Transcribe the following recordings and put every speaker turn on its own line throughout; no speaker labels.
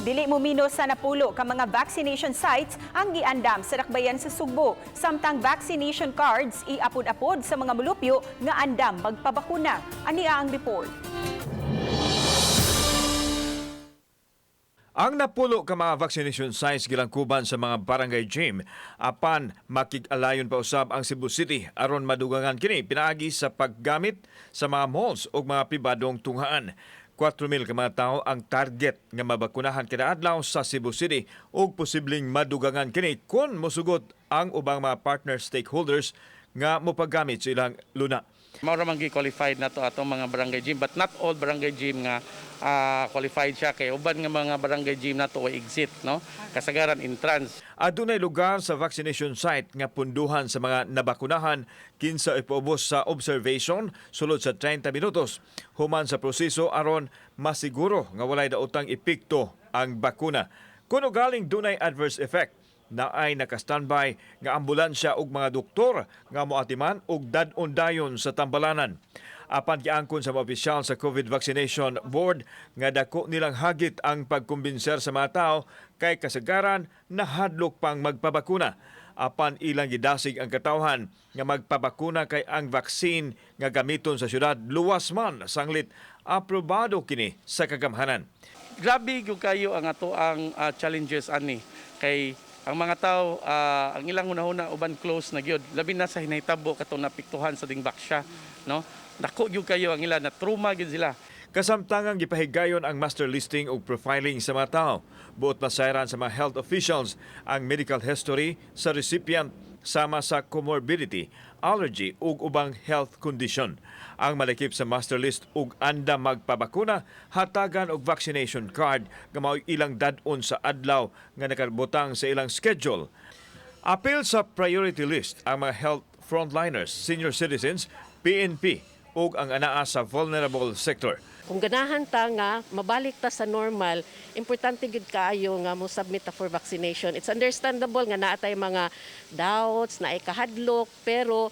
Dili mo mino sa napulo ka mga vaccination sites ang giandam sa dakbayan sa Cebu. Samtang vaccination cards iapod-apod sa mga mulupyo nga andam magpabakuna. Ania ang report.
Ang napulo ka mga vaccination sites gilangkuban sa mga barangay gym apan makig-alayon pa usab ang Cebu City aron madugangan kini pinaagi sa paggamit sa mga malls ug mga pribadong tunghaan. 4,000 ka mga tao ang target nga mabakunahan kada adlaw sa Cebu City ug posibleng madugangan kini kung mosugot ang ubang mga partner stakeholders nga mopaggamit sa ilang luna.
Mao ra man gi-qualified na to atong mga barangay gym, but not all barangay gym nga qualified siya kay uban nga mga barangay gym na to exit, no? Kasagaran entrance.
Adunay lugar sa vaccination site nga punduhan sa mga nabakunahan kinsa ipaubos sa observation sulod sa 30 minutos human sa proseso aron masiguro nga walay daotang epekto ang bakuna. Kuno galing dunay adverse effect na ay naka-standby nga ambulansya ug mga doktor nga moatiman ug dad-on-dayon sa tambalanan. Apan giangkon sa mga opisyal sa COVID Vaccination Board nga dako nilang hagit ang pagkombinser sa mga tao kay kasagaran nahadlok pang magpabakuna. Apan ilang gidasig ang katawhan nga magpabakuna kay ang vaccine nga gamiton sa syudad luwas man sanglit aprobado kini sa kagamhanan.
Grabe gyud kayo ang ato ang challenges ani kay ang mga tao, ang ilang hunahuna uban close na gyud. Labi na sa hinahitabo katong napiktuhan sa dingbak siya, no? Dako gyud kayo ang ilang na trauma gyud sila.
Kasamtangang gipahigayon ang master listing ug profiling sa mga tao. Buot masayran sa mga health officials ang medical history sa recipient sama sa comorbidity, allergy ug ubang health condition. Ang malakip sa master list ug anda magpabakuna hatagan og vaccination card nga mao ilang dad-on sa adlaw nga nakabutang sa ilang schedule. Apil sa priority list ang mga health frontliners, senior citizens, PNP ug ang anaa sa vulnerable sector.
Kung ganahan ta nga mabalik ta sa normal, importante gid kaayo nga mo submit ta for vaccination. It's understandable nga naa tay mga doubts, naay kahadlok, pero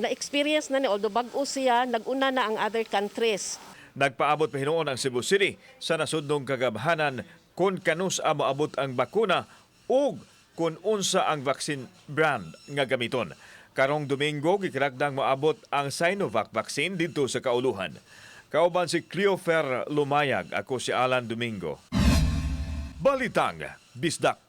na-experience na ni although bag-o siya, nag-una na ang other countries.
Nagpaabot pa hinuon ang Cebu City sa nasudnong kagabhanan kung kanus moabot ang bakuna ug kung unsa ang vaccine brand nga gamiton. Karong Domingo gikaragdang moabot ang Sinovac vaccine dito sa kauluhan. Kauban si Cleofer Lumayag, ako si Alan Domingo. Balitang Bisdak.